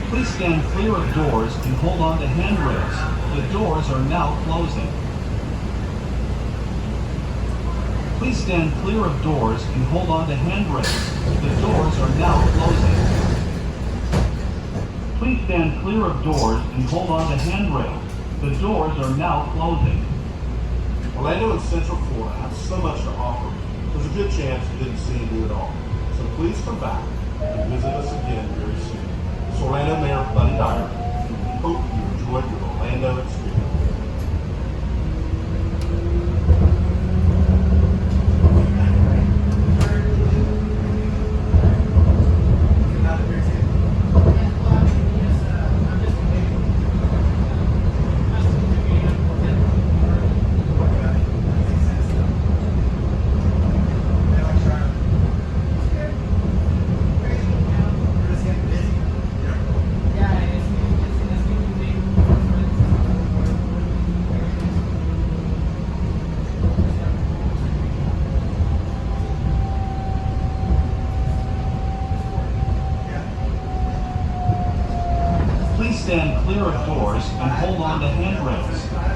Please stand clear of doors and hold on to handrails. The doors are now closing. Please stand clear of doors and hold on to handrails. The doors are now closing. Please stand clear of doors and hold on to handrails. The doors are now closing. Orlando and Central Florida have so much to offer. There's a good chance you didn't see and do it all. So please come back and visit us again very soon. It's Orlando Mayor Buddy Dyer. We hope you enjoyed your Orlando experience. Please stand clear of doors and hold on to handrails.